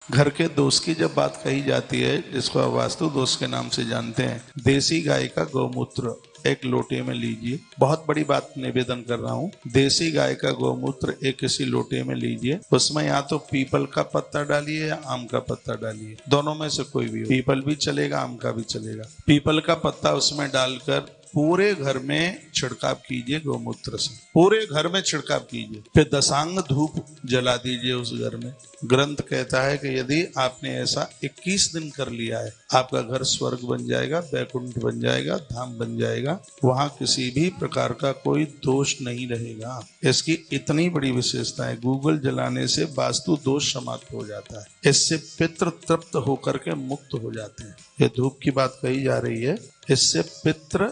घर के दोष की जब बात कही जाती है, जिसको आप वास्तु दोष के नाम से जानते हैं, देसी गाय का गौमूत्र एक लोटे में लीजिए। बहुत बड़ी बात निवेदन कर रहा हूँ। देसी गाय का गौमूत्र एक किसी लोटे में लीजिए। उसमें या तो पीपल का पत्ता डालिए या आम का पत्ता डालिए, दोनों में से कोई भी हो। पीपल भी चलेगा, आम का भी चलेगा। पीपल का पत्ता उसमें डालकर पूरे घर में छिड़काव कीजिए गौमूत्र से, पूरे घर में छिड़काव कीजिए। फिर दशांग धूप जला दीजिए उस घर में। ग्रंथ कहता है कि यदि आपने ऐसा 21 दिन कर लिया है, आपका घर स्वर्ग बन जाएगा, वैकुंठ बन जाएगा, धाम बन जाएगा। वहां किसी भी प्रकार का कोई दोष नहीं रहेगा। इसकी इतनी बड़ी विशेषता है। गूगल जलाने से वास्तु दोष समाप्त हो जाता है। इससे पितृ तृप्त होकर के मुक्त हो जाते हैं। ये धूप की बात कही जा रही है। इससे पितृ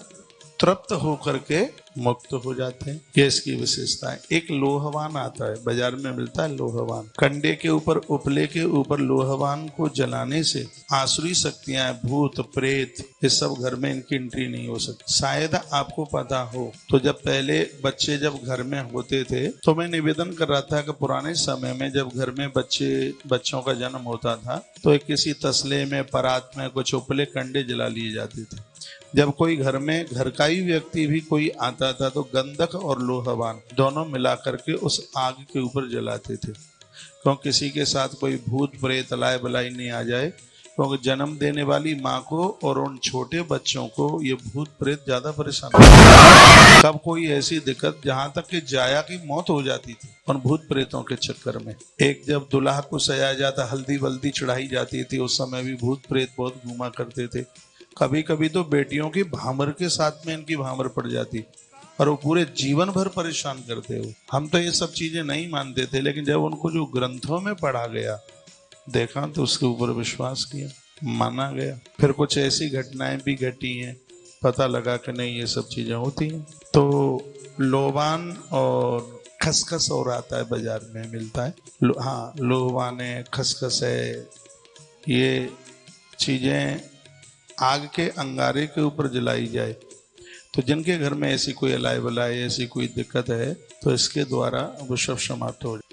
तृप्त होकर के मुक्त हो जाते हैं। ये इसकी विशेषता है। एक लोहवान आता है, बाजार में मिलता है लोहवान। कंडे के ऊपर, उपले के ऊपर लोहवान को जलाने से आसुरी शक्तियां, भूत प्रेत, ये सब घर में इनकी एंट्री नहीं हो सकती। शायद आपको पता हो तो जब पहले बच्चे जब घर में होते थे, तो मैं निवेदन कर रहा था कि पुराने समय में जब घर में बच्चों का जन्म होता था, तो एक किसी तसले में, परात में कुछ उपले कंडे जला लिए जाते थे। जब कोई घर में घर का ही व्यक्ति भी कोई आता था, तो गंधक और लोहवान दोनों मिला करके उस आग के ऊपर जलाते थे, क्योंकि किसी के साथ कोई भूत प्रेत लाए बलाई नहीं आ जाए। क्योंकि जन्म देने वाली माँ को और उन छोटे बच्चों को ये भूत प्रेत ज्यादा परेशान करते। कब कोई ऐसी दिक्कत जहां तक कि जाया की मौत हो जाती थी उन भूत प्रेतों के चक्कर में। एक जब दुल्हा को सजाया जाता, हल्दी वल्दी चढ़ाई जाती थी, उस समय भी भूत प्रेत बहुत घूमा करते थे। कभी कभी तो बेटियों की भामर के साथ में इनकी भामर पड़ जाती और वो पूरे जीवन भर परेशान करते हो। हम तो ये सब चीजें नहीं मानते थे, लेकिन जब उनको जो ग्रंथों में पढ़ा गया, देखा, तो उसके ऊपर विश्वास किया, माना गया। फिर कुछ ऐसी घटनाएं भी घटी हैं, पता लगा कि नहीं ये सब चीजें होती हैं। तो लोबान और खसखस और आता है, बाजार में मिलता है। हाँ, लोबान है, खसखस है, ये चीजें आग के अंगारे के ऊपर जलाई जाए। तो जिनके घर में ऐसी कोई अलाय बलाय, ऐसी कोई दिक्कत है, तो इसके द्वारा वो सब समाप्त हो जाए।